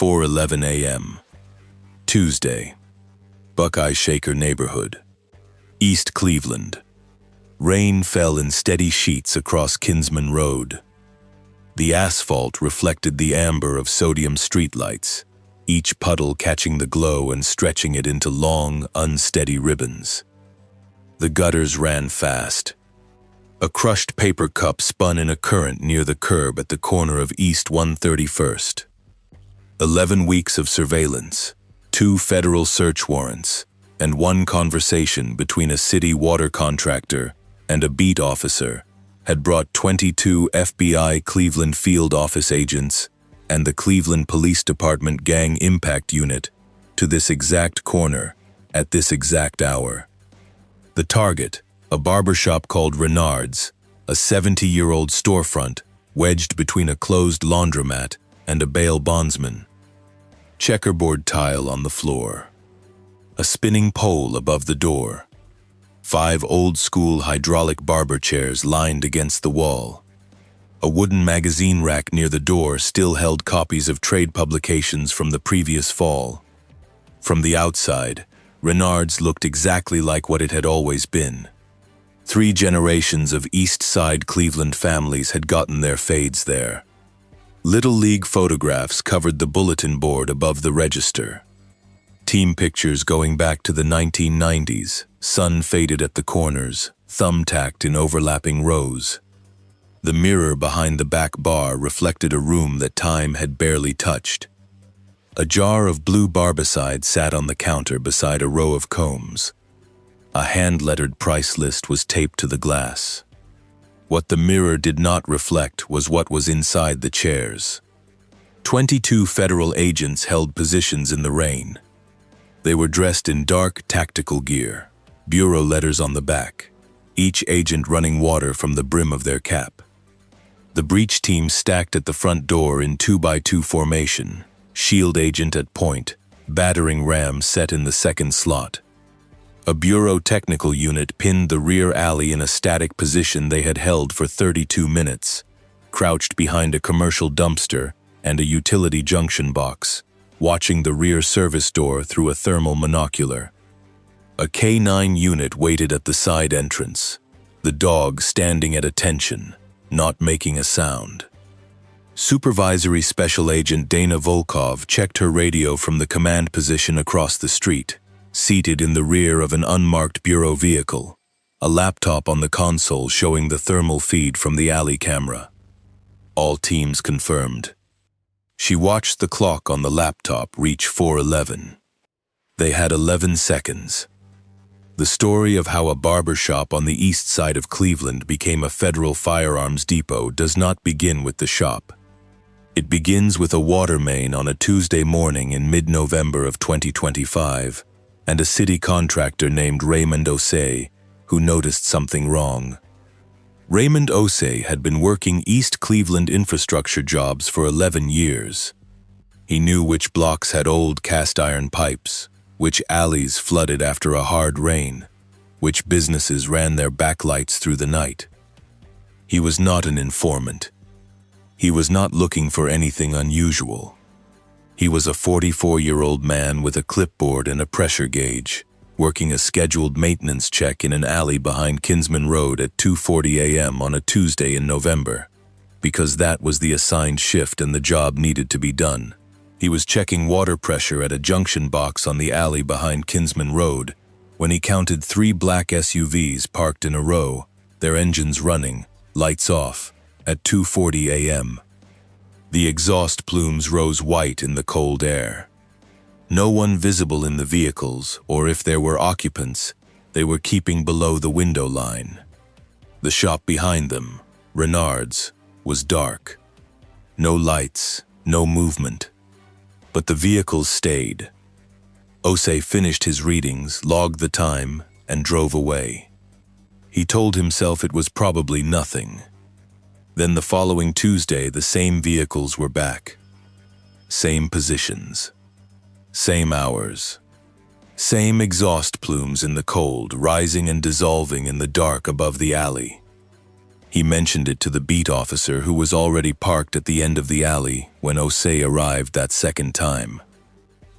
4:11 a.m. Tuesday. Buckeye-Shaker neighborhood. East Cleveland. Rain fell in steady sheets across Kinsman Road. The asphalt reflected the amber of sodium streetlights, each puddle catching the glow and stretching it into long, unsteady ribbons. The gutters ran fast. A crushed paper cup spun in a current near the curb at the corner of East 131st. 11 weeks of surveillance, 2 federal search warrants, and 1 conversation between a city water contractor and a beat officer had brought 22 FBI Cleveland field office agents and the Cleveland Police Department Gang Impact Unit to this exact corner at this exact hour. The target, a barbershop called Renard's, a 70-year-old storefront wedged between a closed laundromat and a bail bondsman. Checkerboard tile on the floor. A spinning pole above the door. 5 old-school hydraulic barber chairs lined against the wall. A wooden magazine rack near the door still held copies of trade publications from the previous fall. From the outside, Renard's looked exactly like what it had always been. 3 generations of East Side Cleveland families had gotten their fades there. Little League photographs covered the bulletin board above the register. Team pictures going back to the 1990s, sun faded at the corners, thumbtacked in overlapping rows. The mirror behind the back bar reflected a room that time had barely touched. A jar of blue barbicide sat on the counter beside a row of combs. A hand-lettered price list was taped to the glass. What the mirror did not reflect was what was inside the chairs. 22 federal agents held positions in the rain. They were dressed in dark, tactical gear, bureau letters on the back, each agent running water from the brim of their cap. The breach team stacked at the front door in 2x2 formation, shield agent at point, battering ram set in the second slot. A bureau technical unit pinned the rear alley in a static position they had held for 32 minutes, crouched behind a commercial dumpster and a utility junction box, watching the rear service door through a thermal monocular. A K-9 unit waited at the side entrance, the dog standing at attention, not making a sound. Supervisory Special Agent Dana Volkov checked her radio from the command position across the street, seated in the rear of an unmarked bureau vehicle, a laptop on the console showing the thermal feed from the alley camera. All teams confirmed. She watched the clock on the laptop reach 4:11. They had 11 seconds. The story of how a barbershop on the east side of Cleveland became a federal firearms depot does not begin with the shop. It begins with a water main on a Tuesday morning in mid-November of 2025, and a city contractor named Raymond Osei, who noticed something wrong. Raymond Osei had been working East Cleveland infrastructure jobs for 11 years. He knew which blocks had old cast-iron pipes, which alleys flooded after a hard rain, which businesses ran their backlights through the night. He was not an informant. He was not looking for anything unusual. He was a 44-year-old man with a clipboard and a pressure gauge, working a scheduled maintenance check in an alley behind Kinsman Road at 2:40 a.m. on a Tuesday in November, because that was the assigned shift and the job needed to be done. He was checking water pressure at a junction box on the alley behind Kinsman Road when he counted 3 black SUVs parked in a row, their engines running, lights off, at 2:40 a.m. The exhaust plumes rose white in the cold air. No one visible in the vehicles, or if there were occupants, they were keeping below the window line. The shop behind them, Renard's, was dark. No lights, no movement. But the vehicles stayed. Osei finished his readings, logged the time, and drove away. He told himself it was probably nothing. Then the following Tuesday, the same vehicles were back. Same positions. Same hours. Same exhaust plumes in the cold, rising and dissolving in the dark above the alley. He mentioned it to the beat officer who was already parked at the end of the alley when Osei arrived that second time.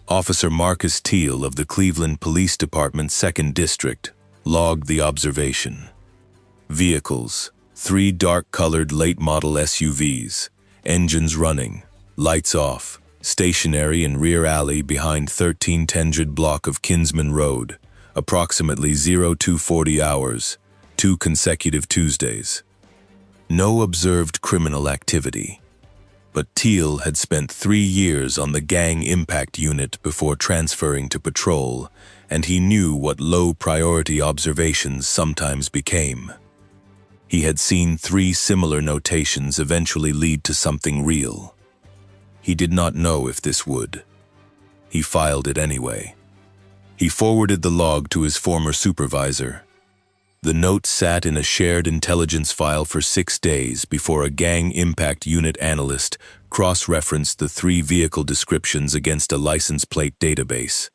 Officer Marcus Teal of the Cleveland Police Department's 2nd District logged the observation. Vehicles, 3 dark-colored late-model SUVs, engines running, lights off, stationary in rear alley behind 1300 block of Kinsman Road, approximately 0240 hours, 2 consecutive Tuesdays. No observed criminal activity. But Teal had spent 3 years on the gang impact unit before transferring to patrol, and he knew what low-priority observations sometimes became. He had seen 3 similar notations eventually lead to something real. He did not know if this would. He filed it anyway. He forwarded the log to his former supervisor. The note sat in a shared intelligence file for 6 days before a gang impact unit analyst cross-referenced the 3 vehicle descriptions against a license plate database.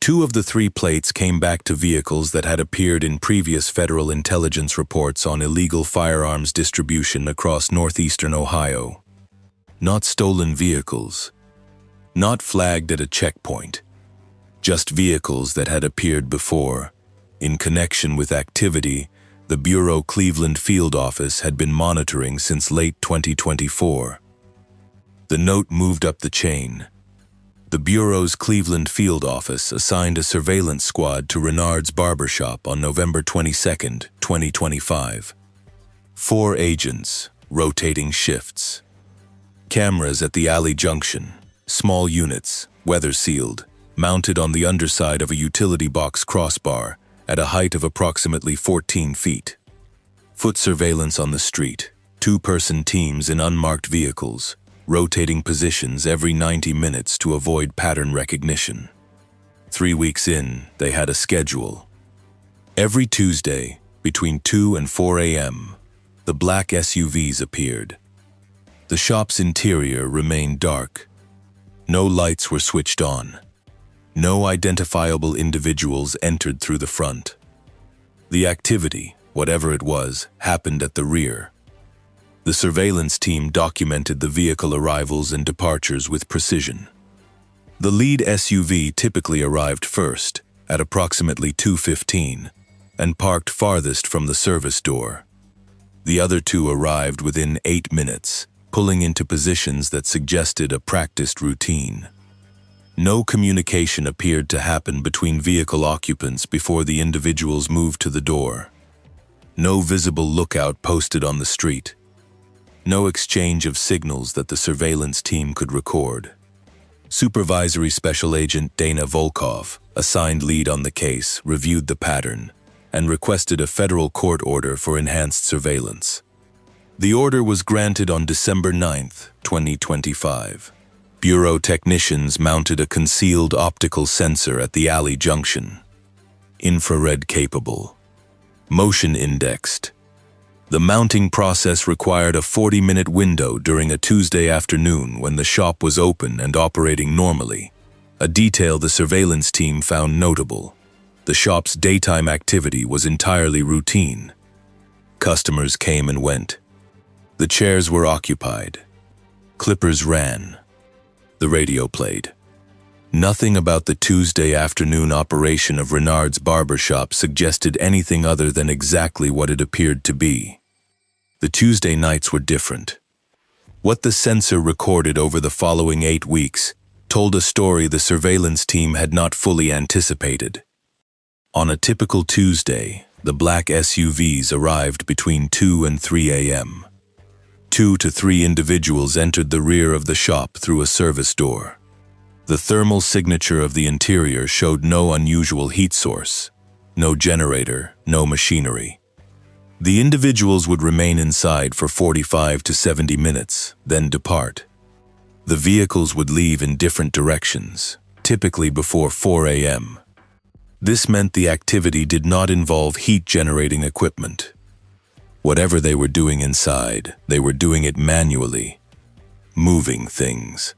2 of the 3 plates came back to vehicles that had appeared in previous federal intelligence reports on illegal firearms distribution across northeastern Ohio. Not stolen vehicles. Not flagged at a checkpoint. Just vehicles that had appeared before. In connection with activity the Bureau Cleveland Field Office had been monitoring since late 2024. The note moved up the chain. The Bureau's Cleveland Field Office assigned a surveillance squad to Renard's Barbershop on November 22, 2025. 4 agents, rotating shifts. Cameras at the alley junction, small units, weather-sealed, mounted on the underside of a utility box crossbar at a height of approximately 14 feet. Foot surveillance on the street, 2-person teams in unmarked vehicles, rotating positions every 90 minutes to avoid pattern recognition. 3 weeks in, they had a schedule. Every Tuesday, between 2 and 4 a.m., the black SUVs appeared. The shop's interior remained dark. No lights were switched on. No identifiable individuals entered through the front. The activity, whatever it was, happened at the rear. The surveillance team documented the vehicle arrivals and departures with precision. The lead SUV typically arrived first, at approximately 2:15, and parked farthest from the service door. The other 2 arrived within 8 minutes, pulling into positions that suggested a practiced routine. No communication appeared to happen between vehicle occupants before the individuals moved to the door. No visible lookout posted on the street. No exchange of signals that the surveillance team could record. Supervisory Special Agent Dana Volkov, assigned lead on the case, reviewed the pattern and requested a federal court order for enhanced surveillance. The order was granted on December 9, 2025. Bureau technicians mounted a concealed optical sensor at the alley junction. Infrared capable. Motion indexed. The mounting process required a 40-minute window during a Tuesday afternoon when the shop was open and operating normally, a detail the surveillance team found notable. The shop's daytime activity was entirely routine. Customers came and went. The chairs were occupied. Clippers ran. The radio played. Nothing about the Tuesday afternoon operation of Renard's Barbershop suggested anything other than exactly what it appeared to be. The Tuesday nights were different. What the sensor recorded over the following 8 weeks told a story the surveillance team had not fully anticipated. On a typical Tuesday, the black SUVs arrived between 2 and 3 a.m. 2 to 3 individuals entered the rear of the shop through a service door. The thermal signature of the interior showed no unusual heat source, no generator, no machinery. The individuals would remain inside for 45 to 70 minutes, then depart. The vehicles would leave in different directions, typically before 4 a.m. This meant the activity did not involve heat-generating equipment. Whatever they were doing inside, they were doing it manually, moving things.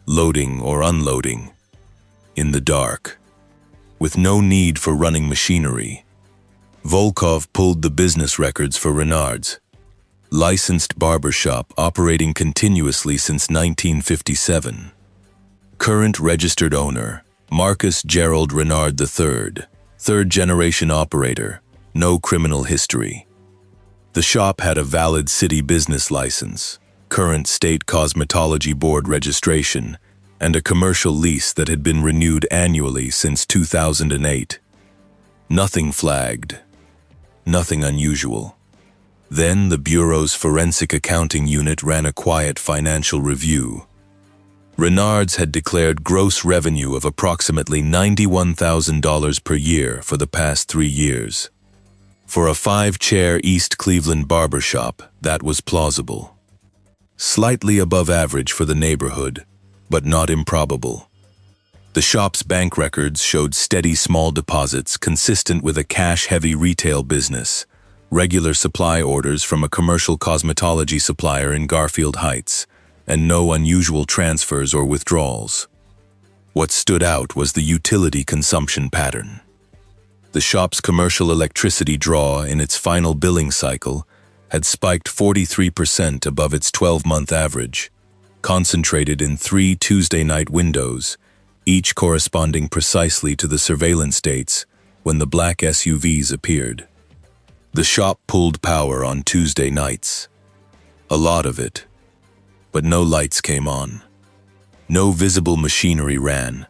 Loading or unloading, in the dark, with no need for running machinery. Volkov pulled the business records for Renard's, Licensed barbershop operating continuously since 1957. Current registered owner, Marcus Gerald Renard III, third-generation operator, no criminal history. The shop had a valid city business license, current state cosmetology board registration, and a commercial lease that had been renewed annually since 2008. Nothing flagged. Nothing unusual. Then the Bureau's Forensic Accounting Unit ran a quiet financial review. Renard's had declared gross revenue of approximately $91,000 per year for the past 3 years. For a 5-chair East Cleveland barbershop, that was plausible. Slightly above average for the neighborhood, but not improbable. The shop's bank records showed steady small deposits consistent with a cash-heavy retail business, regular supply orders from a commercial cosmetology supplier in Garfield Heights, and no unusual transfers or withdrawals. What stood out was the utility consumption pattern. The shop's commercial electricity draw in its final billing cycle had spiked 43% above its 12-month average, concentrated in 3 Tuesday night windows, each corresponding precisely to the surveillance dates when the black SUVs appeared. The shop pulled power on Tuesday nights. A lot of it. But no lights came on. No visible machinery ran.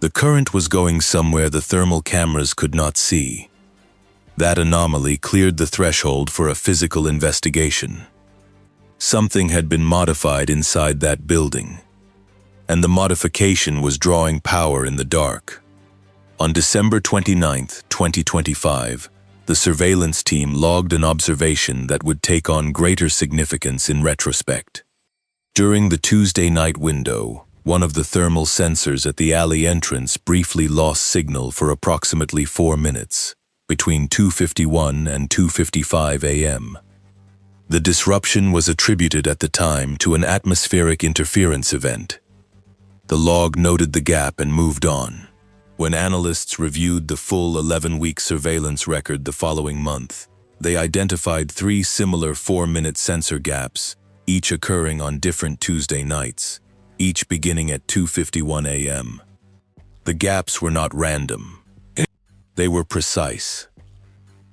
The current was going somewhere the thermal cameras could not see. That anomaly cleared the threshold for a physical investigation. Something had been modified inside that building, and the modification was drawing power in the dark. On December 29, 2025, the surveillance team logged an observation that would take on greater significance in retrospect. During the Tuesday night window, one of the thermal sensors at the alley entrance briefly lost signal for approximately 4 minutes, between 2:51 and 2:55 a.m. The disruption was attributed at the time to an atmospheric interference event. The log noted the gap and moved on. When analysts reviewed the full 11-week surveillance record the following month, they identified 3 similar 4-minute sensor gaps, each occurring on different Tuesday nights, each beginning at 2:51 a.m. The gaps were not random. They were precise.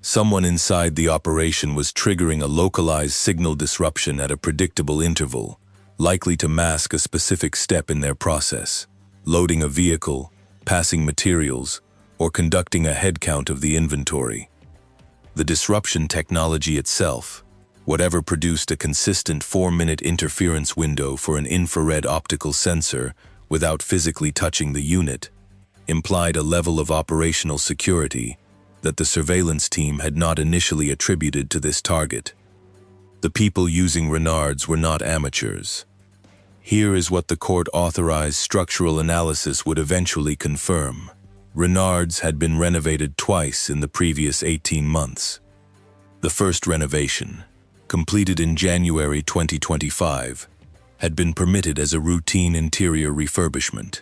Someone inside the operation was triggering a localized signal disruption at a predictable interval, likely to mask a specific step in their process, loading a vehicle, passing materials, or conducting a head count of the inventory. The disruption technology itself, whatever produced a consistent 4-minute interference window for an infrared optical sensor without physically touching the unit, implied a level of operational security that the surveillance team had not initially attributed to this target. The people using Renard's were not amateurs. Here is what the court-authorized structural analysis would eventually confirm. Renard's had been renovated twice in the previous 18 months. The first renovation, completed in January 2025, had been permitted as a routine interior refurbishment.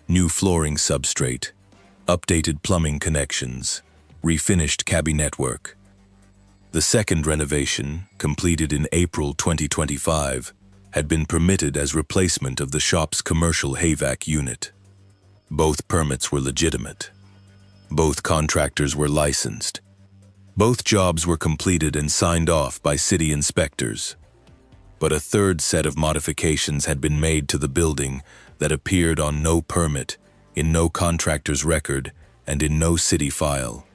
New flooring substrate, updated plumbing connections, refinished cabinetwork. The second renovation, completed in April 2025, had been permitted as replacement of the shop's commercial HVAC unit. Both permits were legitimate. Both contractors were licensed. Both jobs were completed and signed off by city inspectors. But a third set of modifications had been made to the building that appeared on no permit, in no contractor's record, and in no city file.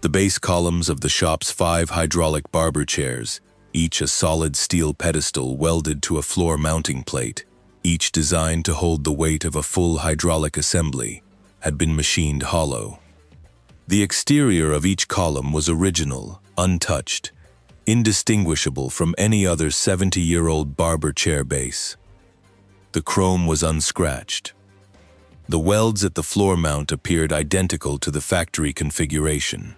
The base columns of the shop's 5 hydraulic barber chairs, each a solid steel pedestal welded to a floor mounting plate, each designed to hold the weight of a full hydraulic assembly, had been machined hollow. The exterior of each column was original, untouched, indistinguishable from any other 70-year-old barber chair base. The chrome was unscratched. The welds at the floor mount appeared identical to the factory configuration.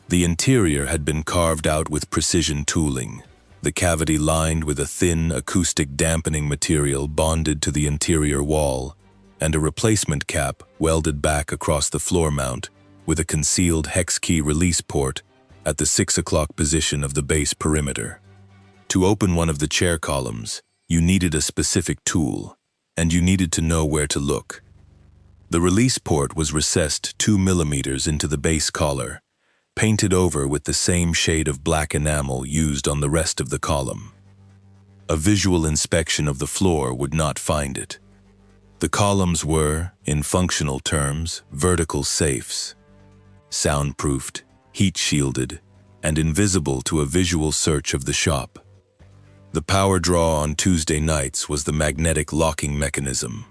The interior had been carved out with precision tooling, the cavity lined with a thin acoustic dampening material bonded to the interior wall, and a replacement cap welded back across the floor mount with a concealed hex key release port at the 6 o'clock position of the base perimeter. To open one of the chair columns, you needed a specific tool, and you needed to know where to look. The release port was recessed 2 millimeters into the base collar, painted over with the same shade of black enamel used on the rest of the column. A visual inspection of the floor would not find it. The columns were, in functional terms, vertical safes, soundproofed, heat-shielded, and invisible to a visual search of the shop. The power draw on Tuesday nights was the magnetic locking mechanism.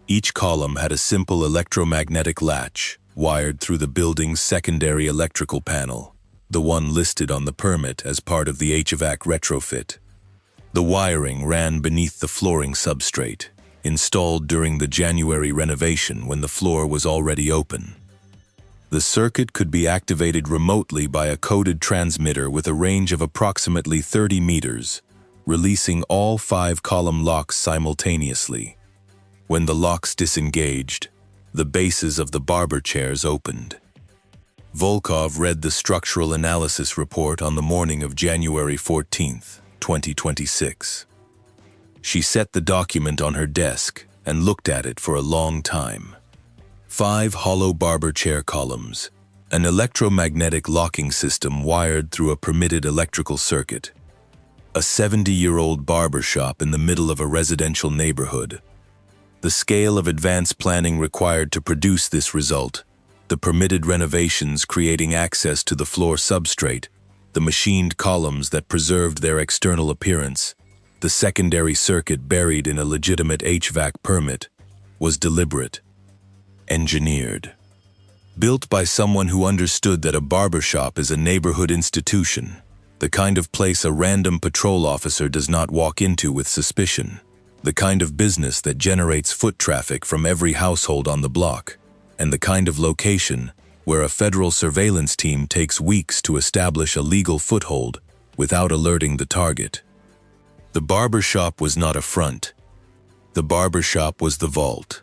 Each column had a simple electromagnetic latch wired through the building's secondary electrical panel, the one listed on the permit as part of the HVAC retrofit. The wiring ran beneath the flooring substrate, installed during the January renovation when the floor was already open. The circuit could be activated remotely by a coded transmitter with a range of approximately 30 meters, releasing all 5 column locks simultaneously. When the locks disengaged, the bases of the barber chairs opened. Volkov read the structural analysis report on the morning of January 14, 2026. She set the document on her desk and looked at it for a long time. 5 hollow barber chair columns, an electromagnetic locking system wired through a permitted electrical circuit, a 70-year-old barbershop in the middle of a residential neighborhood. The scale of advanced planning required to produce this result, the permitted renovations creating access to the floor substrate, the machined columns that preserved their external appearance, the secondary circuit buried in a legitimate HVAC permit, was deliberate, engineered. Built by someone who understood that a barbershop is a neighborhood institution, the kind of place a random patrol officer does not walk into with suspicion, the kind of business that generates foot traffic from every household on the block, and the kind of location where a federal surveillance team takes weeks to establish a legal foothold without alerting the target. The barbershop was not a front. The barbershop was the vault.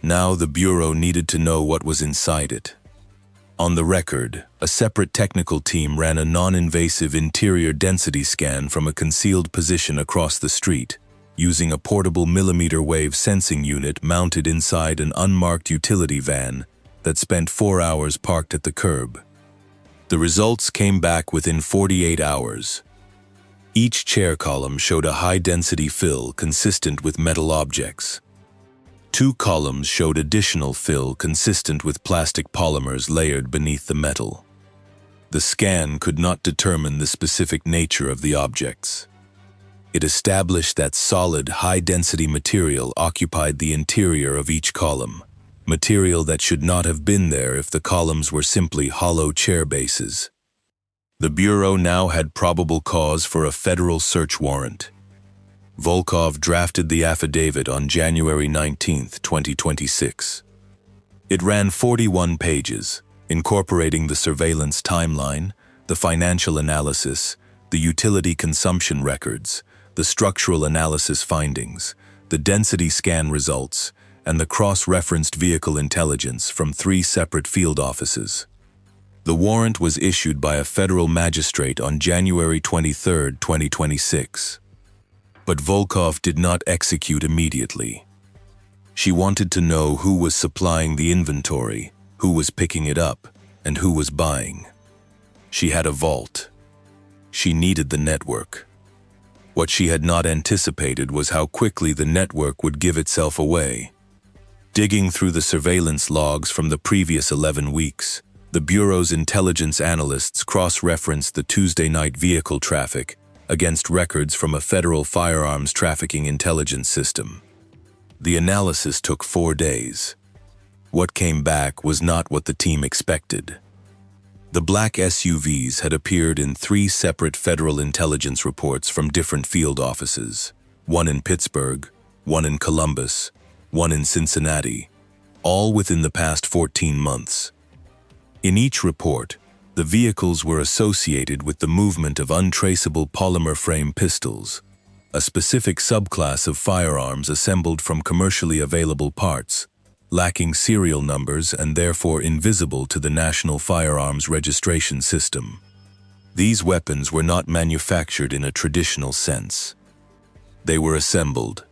Now the Bureau needed to know what was inside it. On the record, a separate technical team ran a non-invasive interior density scan from a concealed position across the street, using a portable millimeter-wave sensing unit mounted inside an unmarked utility van that spent 4 hours parked at the curb. The results came back within 48 hours. Each chair column showed a high-density fill consistent with metal objects. 2 columns showed additional fill consistent with plastic polymers layered beneath the metal. The scan could not determine the specific nature of the objects. It established that solid, high-density material occupied the interior of each column, material that should not have been there if the columns were simply hollow chair bases. The Bureau now had probable cause for a federal search warrant. Volkov drafted the affidavit on January 19, 2026. It ran 41 pages, incorporating the surveillance timeline, the financial analysis, the utility consumption records, the structural analysis findings, the density scan results, and the cross-referenced vehicle intelligence from 3 separate field offices. The warrant was issued by a federal magistrate on January 23, 2026. But Volkov did not execute immediately. She wanted to know who was supplying the inventory, who was picking it up, and who was buying. She had a vault. She needed the network. What she had not anticipated was how quickly the network would give itself away. Digging through the surveillance logs from the previous 11 weeks, the Bureau's intelligence analysts cross-referenced the Tuesday night vehicle traffic against records from a federal firearms trafficking intelligence system. The analysis took 4 days. What came back was not what the team expected. The black SUVs had appeared in 3 separate federal intelligence reports from different field offices, one in Pittsburgh, one in Columbus, one in Cincinnati, all within the past 14 months. In each report, the vehicles were associated with the movement of untraceable polymer frame pistols, a specific subclass of firearms assembled from commercially available parts, lacking serial numbers and therefore invisible to the National Firearms Registration System. These weapons were not manufactured in a traditional sense. They were assembled,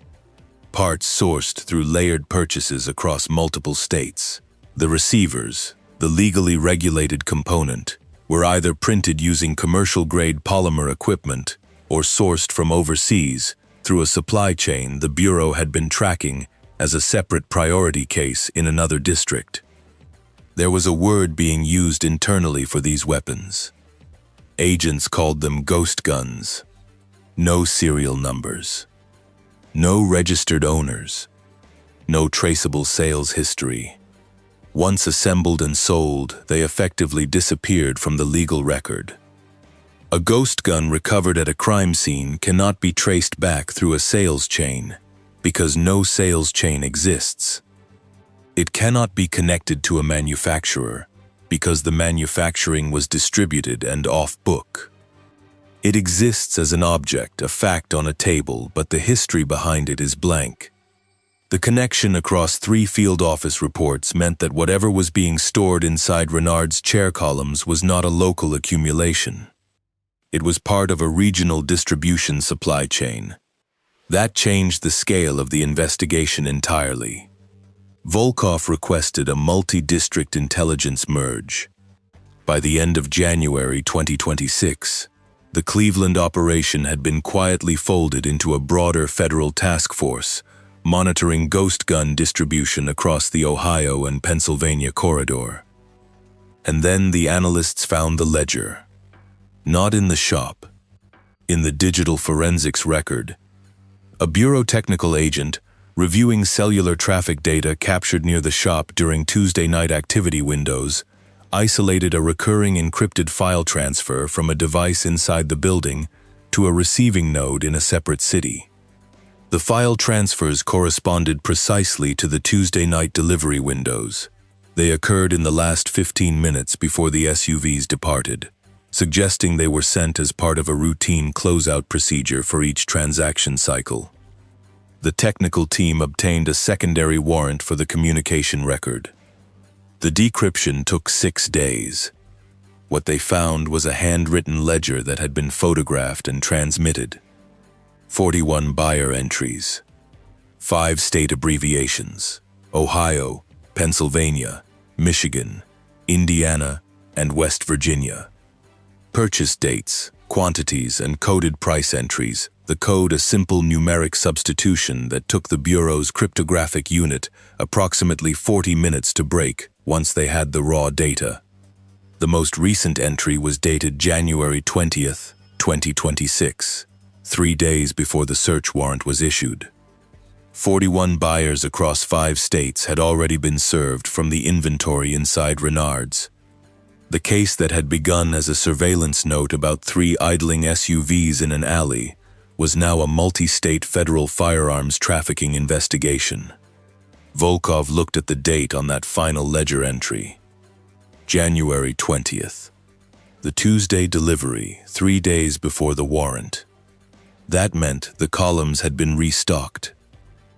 parts sourced through layered purchases across multiple states. The receivers, the legally regulated component, were either printed using commercial-grade polymer equipment or sourced from overseas through a supply chain the Bureau had been tracking as a separate priority case in another district. There was a word being used internally for these weapons. Agents called them ghost guns. No serial numbers. No registered owners. No traceable sales history. Once assembled and sold, they effectively disappeared from the legal record. A ghost gun recovered at a crime scene cannot be traced back through a sales chain because no sales chain exists. It cannot be connected to a manufacturer because the manufacturing was distributed and off-book. It exists as an object, a fact on a table, but the history behind it is blank. The connection across 3 field office reports meant that whatever was being stored inside Renard's chair columns was not a local accumulation. It was part of a regional distribution supply chain. That changed the scale of the investigation entirely. Volkov requested a multi-district intelligence merge. By the end of January 2026, the Cleveland operation had been quietly folded into a broader federal task force, monitoring ghost gun distribution across the Ohio and Pennsylvania corridor. And then the analysts found the ledger. Not in the shop. In the digital forensics record. A Bureau technical agent, reviewing cellular traffic data captured near the shop during Tuesday night activity windows, isolated a recurring encrypted file transfer from a device inside the building to a receiving node in a separate city. The file transfers corresponded precisely to the Tuesday night delivery windows. They occurred in the last 15 minutes before the SUVs departed, suggesting they were sent as part of a routine closeout procedure for each transaction cycle. The technical team obtained a secondary warrant for the communication record. The decryption took 6 days. What they found was a handwritten ledger that had been photographed and transmitted. 41 buyer entries. 5 state abbreviations: Ohio, Pennsylvania, Michigan, Indiana, and West Virginia. Purchase dates, quantities, and coded price entries. The code a simple numeric substitution that took the Bureau's cryptographic unit approximately 40 minutes to break once they had the raw data. The most recent entry was dated January 20th, 2026, 3 days before the search warrant was issued. 41 buyers across 5 states had already been served from the inventory inside Renard's. The case that had begun as a surveillance note about 3 idling SUVs in an alley was now a multi-state federal firearms trafficking investigation. Volkov looked at the date on that final ledger entry. January 20th. The Tuesday delivery, 3 days before the warrant. That meant the columns had been restocked.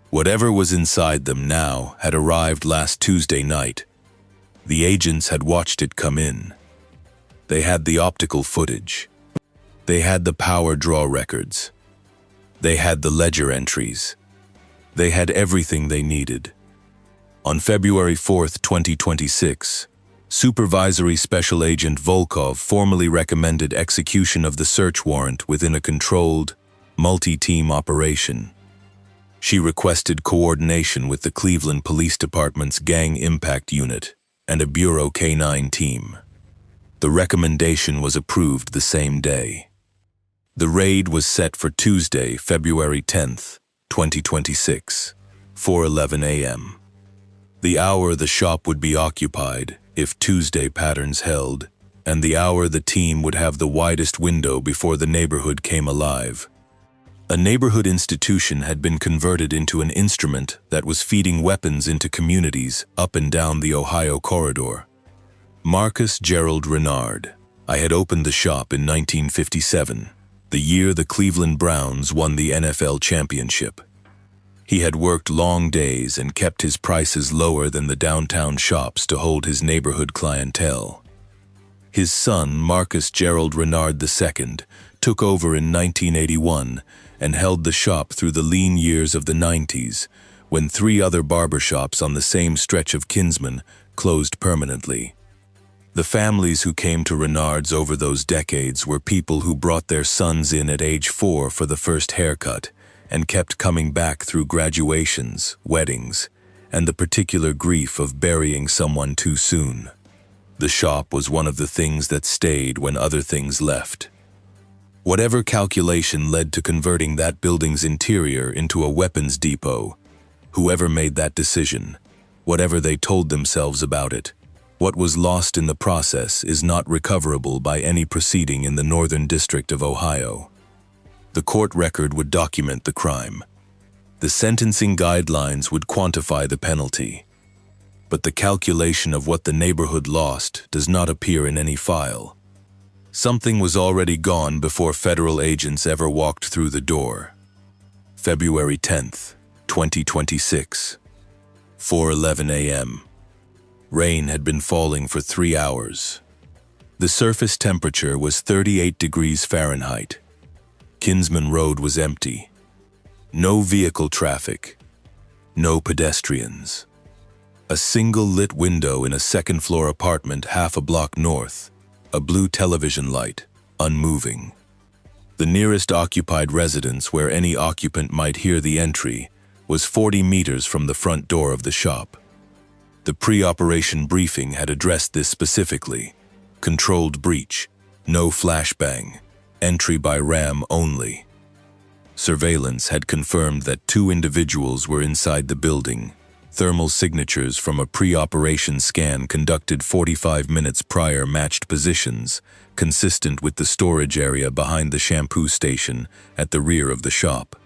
Whatever was inside them now had arrived last Tuesday night. The agents had watched it come in. They had the optical footage. They had the power draw records. They had the ledger entries. They had everything they needed. On February 4th, 2026, Supervisory Special Agent Volkov formally recommended execution of the search warrant within a controlled, multi-team operation. She requested coordination with the Cleveland Police Department's Gang Impact Unit and a Bureau K-9 team. The recommendation was approved the same day. The raid was set for Tuesday, February 10th, 2026, 4:11 a.m. The hour the shop would be occupied, if Tuesday patterns held, and the hour the team would have the widest window before the neighborhood came alive. A neighborhood institution had been converted into an instrument that was feeding weapons into communities up and down the Ohio corridor. Marcus Gerald Renard. I had opened the shop in 1957, the year the Cleveland Browns won the NFL championship. He had worked long days and kept his prices lower than the downtown shops to hold his neighborhood clientele. His son, Marcus Gerald Renard II, took over in 1981 and held the shop through the lean years of the 90s, when 3 other barbershops on the same stretch of Kinsman closed permanently. The families who came to Renard's over those decades were people who brought their sons in at age 4 for the first haircut and kept coming back through graduations, weddings, and the particular grief of burying someone too soon. The shop was one of the things that stayed when other things left. Whatever calculation led to converting that building's interior into a weapons depot, whoever made that decision, whatever they told themselves about it, what was lost in the process is not recoverable by any proceeding in the Northern District of Ohio. The court record would document the crime. The sentencing guidelines would quantify the penalty. But the calculation of what the neighborhood lost does not appear in any file. Something was already gone before federal agents ever walked through the door. February 10th, 2026, 4:11 a.m. Rain had been falling for 3 hours. The surface temperature was 38 degrees Fahrenheit. Kinsman Road was empty. No vehicle traffic. No pedestrians. A single lit window in a second-floor apartment half a block north, a blue television light, unmoving. The nearest occupied residence where any occupant might hear the entry was 40 meters from the front door of the shop. The pre-operation briefing had addressed this specifically. Controlled breach, no flashbang, entry by RAM only. Surveillance had confirmed that 2 individuals were inside the building. Thermal signatures from a pre-operation scan conducted 45 minutes prior matched positions, consistent with the storage area behind the shampoo station at the rear of the shop.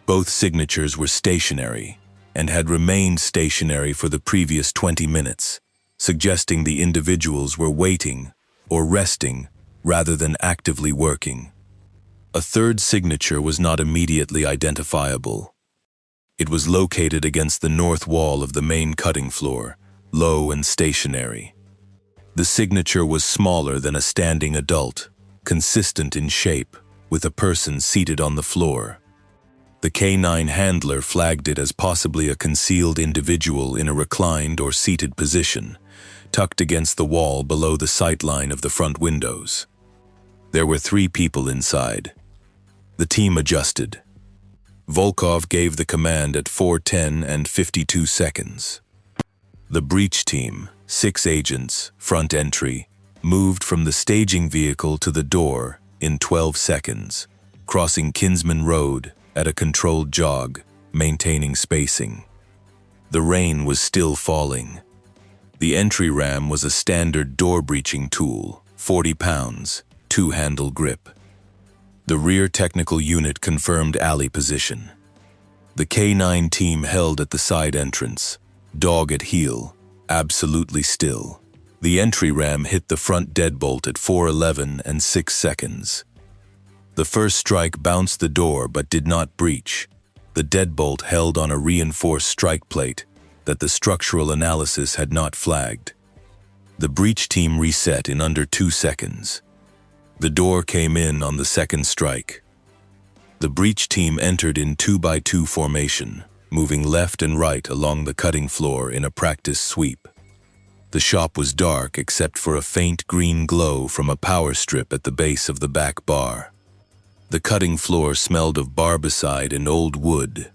Both signatures were stationary and had remained stationary for the previous 20 minutes, suggesting the individuals were waiting or resting rather than actively working. A third signature was not immediately identifiable. It was located against the north wall of the main cutting floor, low and stationary. The signature was smaller than a standing adult, consistent in shape, with a person seated on the floor. The K9 handler flagged it as possibly a concealed individual in a reclined or seated position, tucked against the wall below the sight line of the front windows. There were 3 people inside. The team adjusted. Volkov gave the command at 4:10 and 52 seconds. The breach team, 6 agents, front entry, moved from the staging vehicle to the door in 12 seconds, crossing Kinsman Road at a controlled jog, maintaining spacing. The rain was still falling. The entry ram was a standard door-breaching tool, 40 pounds, 2-handle grip. The rear technical unit confirmed alley position. The K9 team held at the side entrance, dog at heel, absolutely still. The entry ram hit the front deadbolt at 4:11 and 6 seconds. The first strike bounced the door but did not breach. The deadbolt held on a reinforced strike plate that the structural analysis had not flagged. The breach team reset in under 2 seconds. The door came in on the second strike. The breach team entered in 2x2 formation, moving left and right along the cutting floor in a practice sweep. The shop was dark except for a faint green glow from a power strip at the base of the back bar. The cutting floor smelled of barbicide and old wood.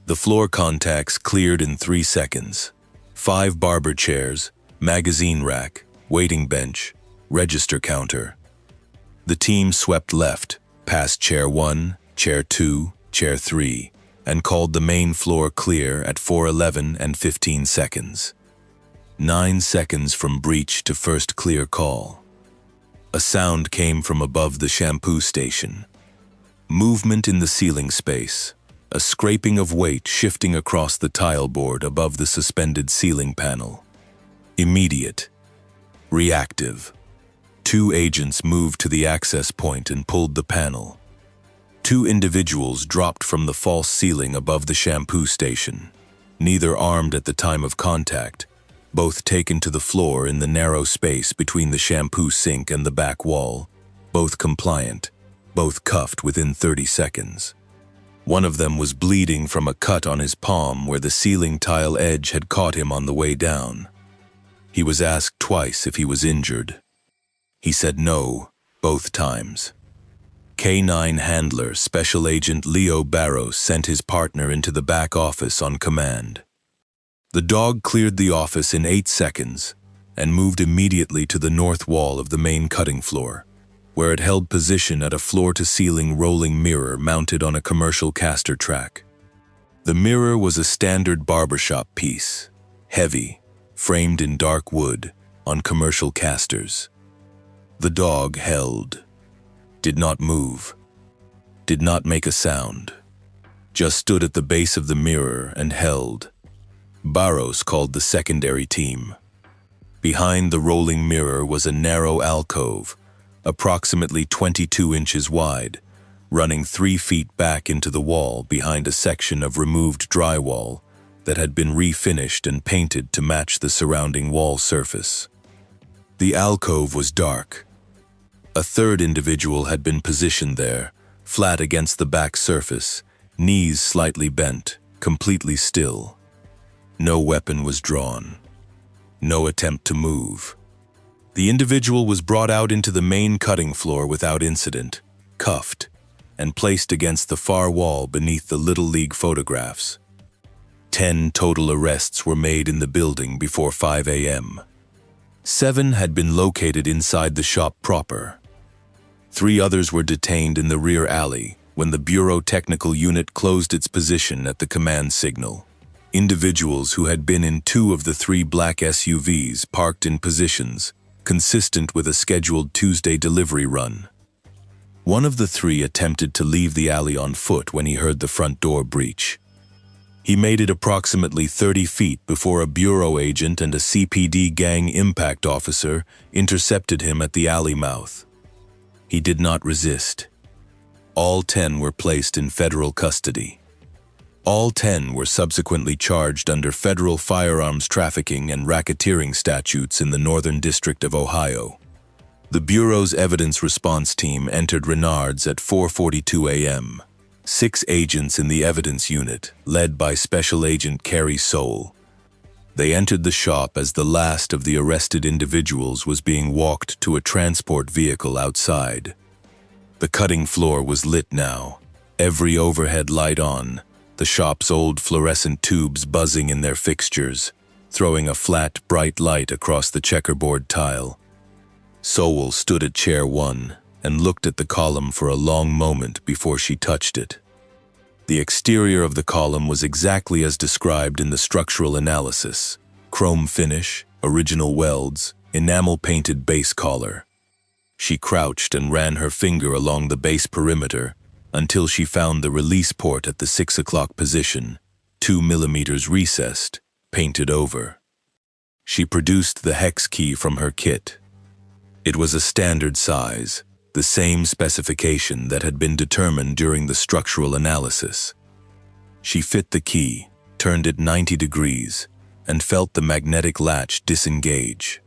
The floor contacts cleared in 3 seconds. 5 barber chairs, magazine rack, waiting bench, register counter. The team swept left, past Chair 1, Chair 2, Chair 3, and called the main floor clear at 4:11 and 15 seconds. 9 seconds from breach to first clear call. A sound came from above the shampoo station. Movement in the ceiling space, a scraping of weight shifting across the tile board above the suspended ceiling panel. Immediate. Reactive. 2 agents moved to the access point and pulled the panel. 2 individuals dropped from the false ceiling above the shampoo station, neither armed at the time of contact, both taken to the floor in the narrow space between the shampoo sink and the back wall, both compliant, both cuffed within 30 seconds. One of them was bleeding from a cut on his palm where the ceiling tile edge had caught him on the way down. He was asked twice if he was injured. He said no, both times. K-9 handler Special Agent Leo Barros sent his partner into the back office on command. The dog cleared the office in 8 seconds and moved immediately to the north wall of the main cutting floor, where it held position at a floor-to-ceiling rolling mirror mounted on a commercial caster track. The mirror was a standard barbershop piece, heavy, framed in dark wood, on commercial casters. The dog held, did not move, did not make a sound, just stood at the base of the mirror and held. Barros called the secondary team. Behind the rolling mirror was a narrow alcove, approximately 22 inches wide, running 3 feet back into the wall behind a section of removed drywall that had been refinished and painted to match the surrounding wall surface. The alcove was dark. A third individual had been positioned there, flat against the back surface, knees slightly bent, completely still. No weapon was drawn. No attempt to move. The individual was brought out into the main cutting floor without incident, cuffed, and placed against the far wall beneath the Little League photographs. 10 total arrests were made in the building before 5 a.m. 7 had been located inside the shop proper. 3 others were detained in the rear alley when the Bureau Technical Unit closed its position at the command signal. Individuals who had been in 2 of the 3 black SUVs parked in positions consistent with a scheduled Tuesday delivery run. One of the 3 attempted to leave the alley on foot when he heard the front door breach. He made it approximately 30 feet before a bureau agent and a CPD gang impact officer intercepted him at the alley mouth. He did not resist. All 10 were placed in federal custody. All 10 were subsequently charged under federal firearms trafficking and racketeering statutes in the Northern District of Ohio. The Bureau's evidence response team entered Renard's at 4:42 a.m. 6 agents in the evidence unit, led by Special Agent Carrie Soule. They entered the shop as the last of the arrested individuals was being walked to a transport vehicle outside. The cutting floor was lit now, every overhead light on, the shop's old fluorescent tubes buzzing in their fixtures, throwing a flat, bright light across the checkerboard tile. Soule stood at chair 1 and looked at the column for a long moment before she touched it. The exterior of the column was exactly as described in the structural analysis: chrome finish, original welds, enamel-painted base collar. She crouched and ran her finger along the base perimeter until she found the release port at the 6 o'clock position, 2 millimeters recessed, painted over. She produced the hex key from her kit. It was a standard size, the same specification that had been determined during the structural analysis. She fit the key, turned it 90 degrees, and felt the magnetic latch disengage.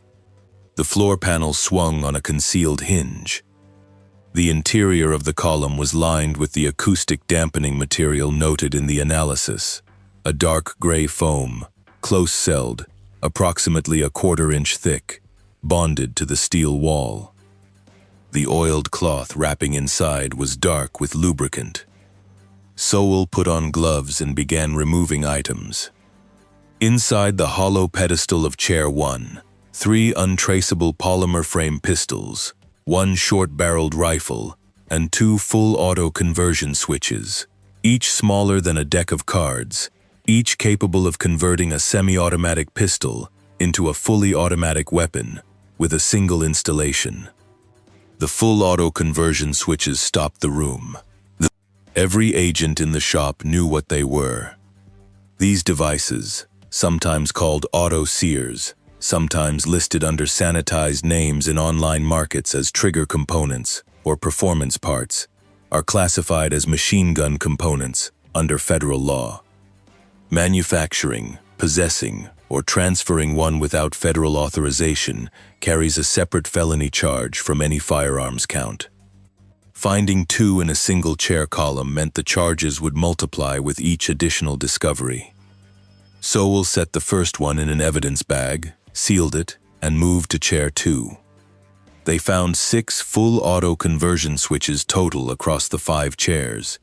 The floor panel swung on a concealed hinge. The interior of the column was lined with the acoustic dampening material noted in the analysis, a dark gray foam, close-celled, approximately a 1/4 inch thick, bonded to the steel wall. The oiled cloth wrapping inside was dark with lubricant. Soule put on gloves and began removing items. Inside the hollow pedestal of chair 1, 3 untraceable polymer frame pistols, 1 short-barreled rifle, and 2 full auto conversion switches, each smaller than a deck of cards, each capable of converting a semi-automatic pistol into a fully automatic weapon with a single installation. The full auto conversion switches stopped the room. Every agent in the shop knew what they were. These devices, sometimes called auto sears, sometimes listed under sanitized names in online markets as trigger components or performance parts, are classified as machine gun components under federal law. Manufacturing, possessing, or transferring one without federal authorization carries a separate felony charge from any firearms count. Finding 2 in a single chair column meant the charges would multiply with each additional discovery. Sowell set the first one in an evidence bag, sealed it, and moved to chair 2. They found 6 full auto conversion switches total across the 5 chairs.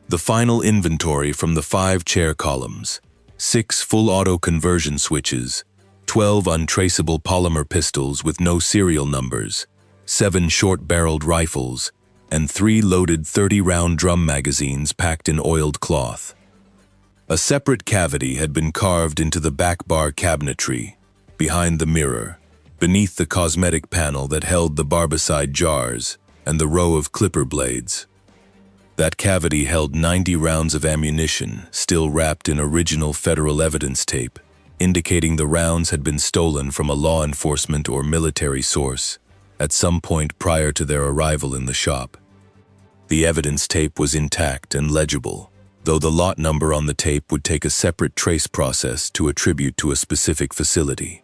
The final inventory from the 5 chair columns: 6 full auto conversion switches, 12 untraceable polymer pistols with no serial numbers, 7 short-barreled rifles, and 3 loaded 30-round drum magazines packed in oiled cloth. A separate cavity had been carved into the back bar cabinetry, behind the mirror, beneath the cosmetic panel that held the barbicide jars and the row of clipper blades. That cavity held 90 rounds of ammunition, still wrapped in original federal evidence tape, indicating the rounds had been stolen from a law enforcement or military source at some point prior to their arrival in the shop. The evidence tape was intact and legible, though the lot number on the tape would take a separate trace process to attribute to a specific facility.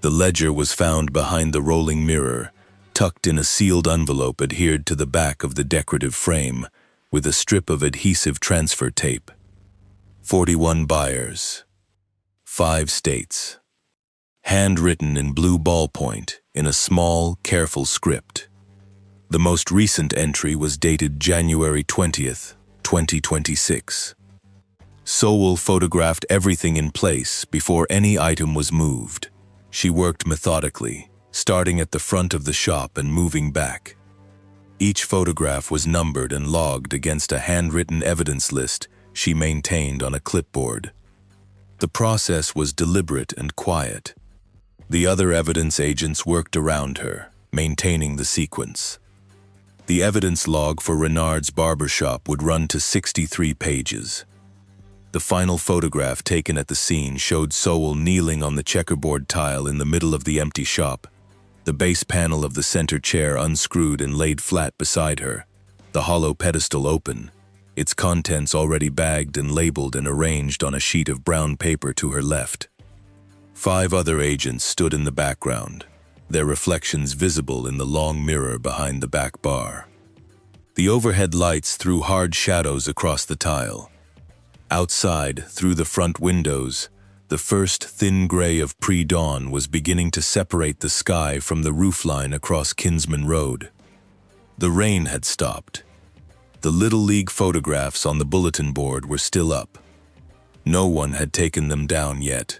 The ledger was found behind the rolling mirror, tucked in a sealed envelope adhered to the back of the decorative frame with a strip of adhesive transfer tape. 41 buyers. 5 states. Handwritten in blue ballpoint in a small, careful script. The most recent entry was dated January 20th, 2026. Sowell photographed everything in place before any item was moved. She worked methodically, starting at the front of the shop and moving back. Each photograph was numbered and logged against a handwritten evidence list she maintained on a clipboard. The process was deliberate and quiet. The other evidence agents worked around her, maintaining the sequence. The evidence log for Renard's Barbershop would run to 63 pages. The final photograph taken at the scene showed Sowell kneeling on the checkerboard tile in the middle of the empty shop, the base panel of the center chair unscrewed and laid flat beside her, the hollow pedestal open, its contents already bagged and labeled and arranged on a sheet of brown paper to her left. 5 other agents stood in the background, their reflections visible in the long mirror behind the back bar. The overhead lights threw hard shadows across the tile. Outside, through the front windows, the first thin gray of pre-dawn was beginning to separate the sky from the roofline across Kinsman Road. The rain had stopped. The Little League photographs on the bulletin board were still up. No one had taken them down yet.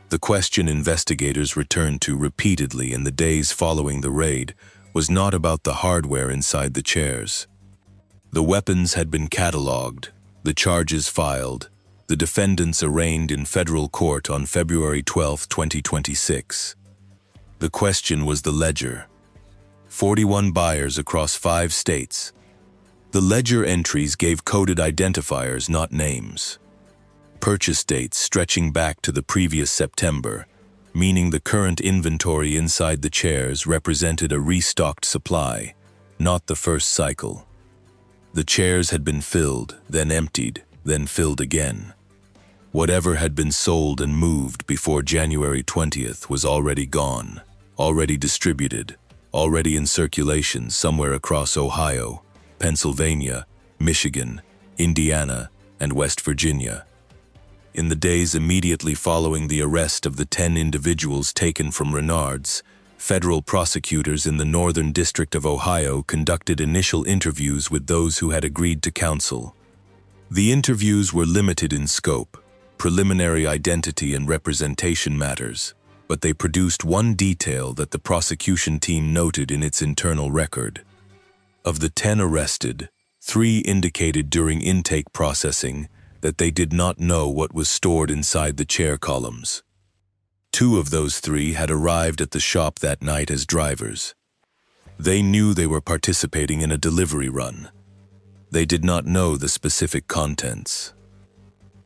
The question investigators returned to repeatedly in the days following the raid was not about the hardware inside the chairs. The weapons had been cataloged, the charges filed, the defendants arraigned in federal court on February 12, 2026. The question was the ledger. 41 buyers across 5 states. The ledger entries gave coded identifiers, not names. Purchase dates stretching back to the previous September, meaning the current inventory inside the chairs represented a restocked supply, not the first cycle. The chairs had been filled, then emptied, then filled again. Whatever had been sold and moved before January 20th was already gone, already distributed, already in circulation somewhere across Ohio, Pennsylvania, Michigan, Indiana, and West Virginia. In the days immediately following the arrest of the 10 individuals taken from Renard's, federal prosecutors in the Northern District of Ohio conducted initial interviews with those who had agreed to counsel. The interviews were limited in scope, preliminary identity and representation matters, but they produced one detail that the prosecution team noted in its internal record. Of the 10 arrested, 3 indicated during intake processing that they did not know what was stored inside the chair columns. 2 of those 3 had arrived at the shop that night as drivers. They knew they were participating in a delivery run. They did not know the specific contents.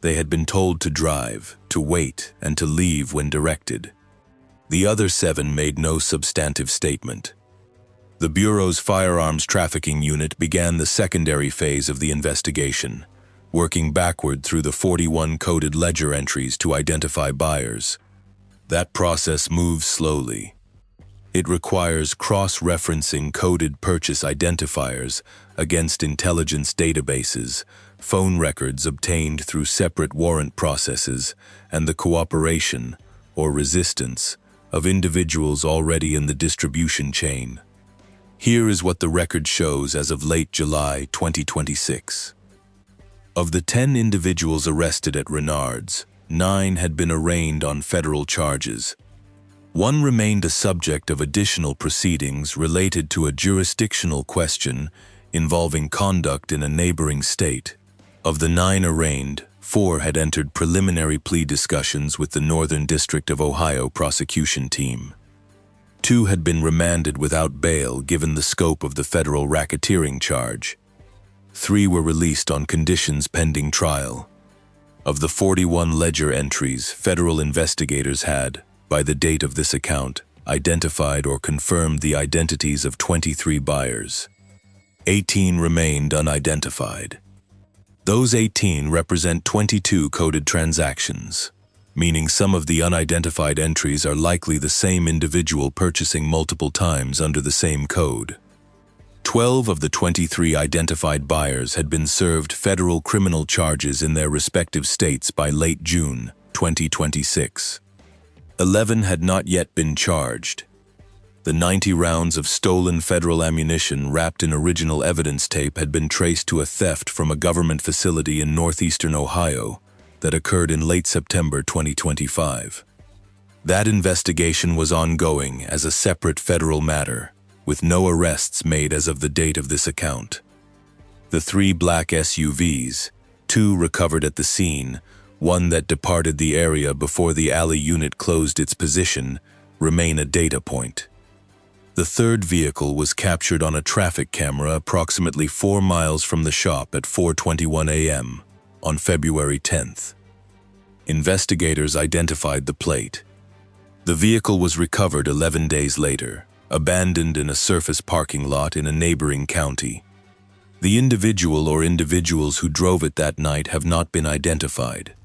They had been told to drive, to wait, and to leave when directed. The other 7 made no substantive statement. The Bureau's firearms trafficking unit began the secondary phase of the investigation, working backward through the 41 coded ledger entries to identify buyers. That process moves slowly. It requires cross-referencing coded purchase identifiers against intelligence databases, phone records obtained through separate warrant processes, and the cooperation, or resistance, of individuals already in the distribution chain. Here is what the record shows as of late July 2026. Of the 10 individuals arrested at Renard's, 9 had been arraigned on federal charges. 1 remained a subject of additional proceedings related to a jurisdictional question involving conduct in a neighboring state. Of the 9 arraigned, 4 had entered preliminary plea discussions with the Northern District of Ohio prosecution team. 2 had been remanded without bail given the scope of the federal racketeering charge. 3 were released on conditions pending trial. Of the 41 ledger entries, federal investigators had, by the date of this account, identified or confirmed the identities of 23 buyers. 18 remained unidentified. Those 18 represent 22 coded transactions, meaning some of the unidentified entries are likely the same individual purchasing multiple times under the same code. 12 of the 23 identified buyers had been served federal criminal charges in their respective states by late June 2026. 11 had not yet been charged. The 90 rounds of stolen federal ammunition wrapped in original evidence tape had been traced to a theft from a government facility in northeastern Ohio that occurred in late September 2025. That investigation was ongoing as a separate federal matter, with no arrests made as of the date of this account. The 3 black SUVs, 2 recovered at the scene, 1 that departed the area before the alley unit closed its position, remain a data point. The 3rd vehicle was captured on a traffic camera approximately 4 miles from the shop at 4:21 a.m. on February 10th. Investigators identified the plate. The vehicle was recovered 11 days later, abandoned in a surface parking lot in a neighboring county. The individual or individuals who drove it that night have not been identified.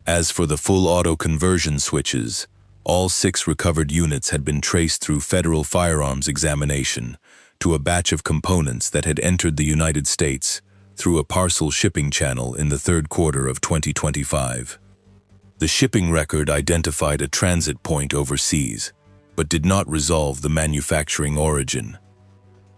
As for the full auto conversion switches, all 6 recovered units had been traced through federal firearms examination to a batch of components that had entered the United States through a parcel shipping channel in the 3rd quarter of 2025. The shipping record identified a transit point overseas, but did not resolve the manufacturing origin.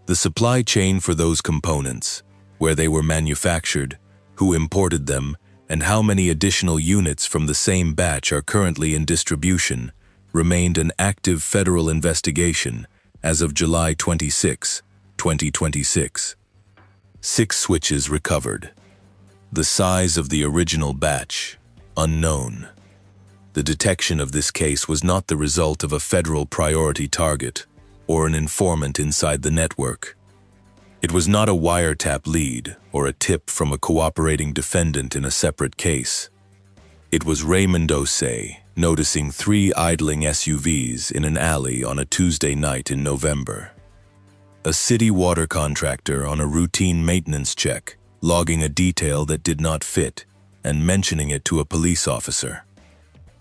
The supply chain for those components, where they were manufactured, who imported them, and how many additional units from the same batch are currently in distribution, remained an active federal investigation as of July 26, 2026. 6 switches recovered. The size of the original batch, unknown. The detection of this case was not the result of a federal priority target or an informant inside the network. It was not a wiretap lead or a tip from a cooperating defendant in a separate case. It was Raymond Osei noticing 3 idling SUVs in an alley on a Tuesday night in November. A city water contractor on a routine maintenance check, logging a detail that did not fit and mentioning it to a police officer.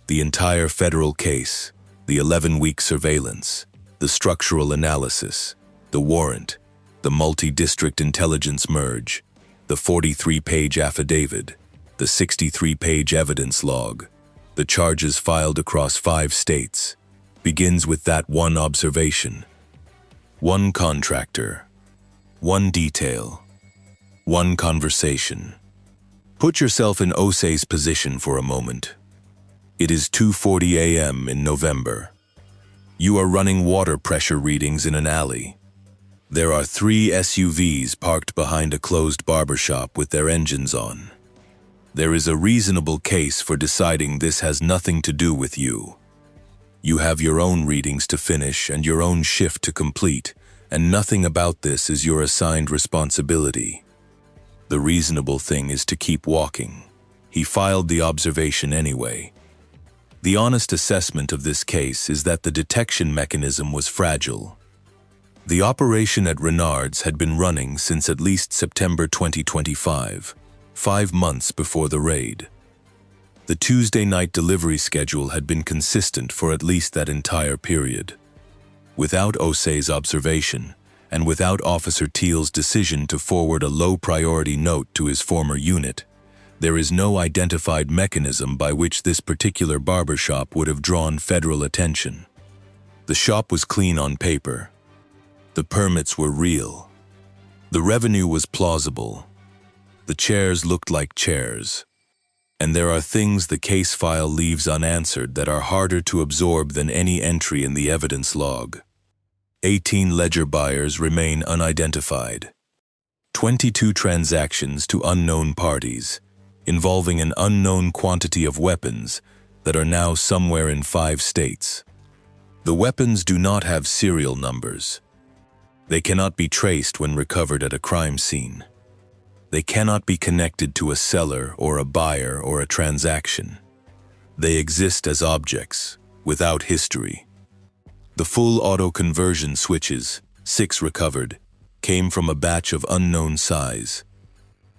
The entire federal case, the 11-week surveillance, the structural analysis, the warrant, the multi-district intelligence merge, the 43-page affidavit, the 63-page evidence log, the charges filed across 5 states, begins with that one observation. 1 contractor, 1 detail, 1 conversation. Put yourself in Osei's position for a moment. It is 2:40 a.m. in November. You are running water pressure readings in an alley. There are 3 SUVs parked behind a closed barbershop with their engines on. There is a reasonable case for deciding this has nothing to do with you. You have your own readings to finish and your own shift to complete, and nothing about this is your assigned responsibility. The reasonable thing is to keep walking. He filed the observation anyway. The honest assessment of this case is that the detection mechanism was fragile. The operation at Renard's had been running since at least September 2025. 5 months before the raid. The Tuesday night delivery schedule had been consistent for at least that entire period. Without Osei's observation, and without Officer Teal's decision to forward a low-priority note to his former unit, there is no identified mechanism by which this particular barbershop would have drawn federal attention. The shop was clean on paper. The permits were real. The revenue was plausible. The chairs looked like chairs. And there are things the case file leaves unanswered that are harder to absorb than any entry in the evidence log. 18 ledger buyers remain unidentified. 22 transactions to unknown parties, involving an unknown quantity of weapons that are now somewhere in 5 states. The weapons do not have serial numbers. They cannot be traced when recovered at a crime scene. They cannot be connected to a seller or a buyer or a transaction. They exist as objects, without history. The full auto-conversion switches, 6 recovered, came from a batch of unknown size.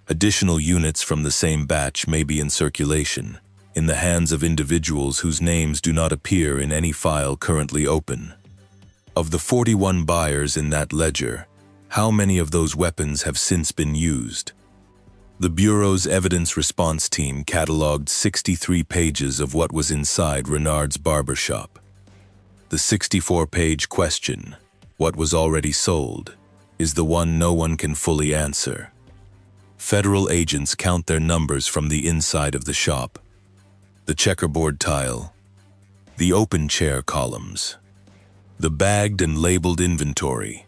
Additional units from the same batch may be in circulation, in the hands of individuals whose names do not appear in any file currently open. Of the 41 buyers in that ledger, how many of those weapons have since been used? The Bureau's evidence response team cataloged 63 pages of what was inside Renard's barbershop. The 64-page question, what was already sold, is the one no one can fully answer. Federal agents count their numbers from the inside of the shop. The checkerboard tile, the open chair columns, the bagged and labeled inventory,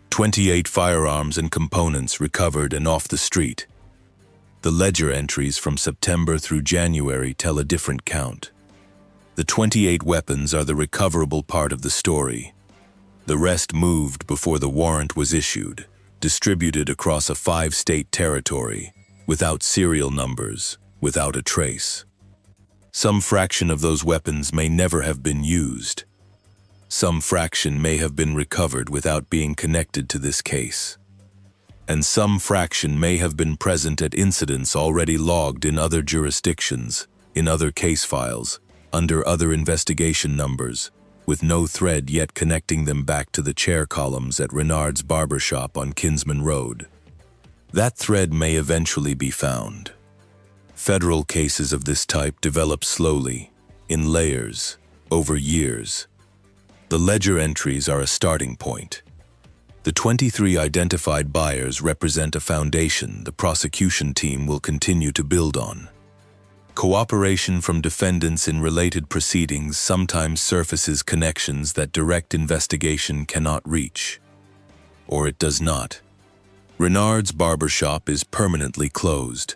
28 firearms and components recovered and off the street. The ledger entries from September through January tell a different count. The 28 weapons are the recoverable part of the story. The rest moved before the warrant was issued, distributed across a 5-state territory, without serial numbers, without a trace. Some fraction of those weapons may never have been used. Some fraction may have been recovered without being connected to this case. And some fraction may have been present at incidents already logged in other jurisdictions, in other case files, under other investigation numbers, with no thread yet connecting them back to the chair columns at Renard's barbershop on Kinsman Road. That thread may eventually be found. Federal cases of this type develop slowly, in layers, over years. The ledger entries are a starting point. The 23 identified buyers represent a foundation the prosecution team will continue to build on. Cooperation from defendants in related proceedings sometimes surfaces connections that direct investigation cannot reach. Or it does not. Renard's barbershop is permanently closed.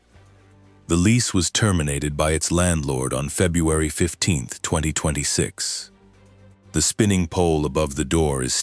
The lease was terminated by its landlord on February 15, 2026. The spinning pole above the door is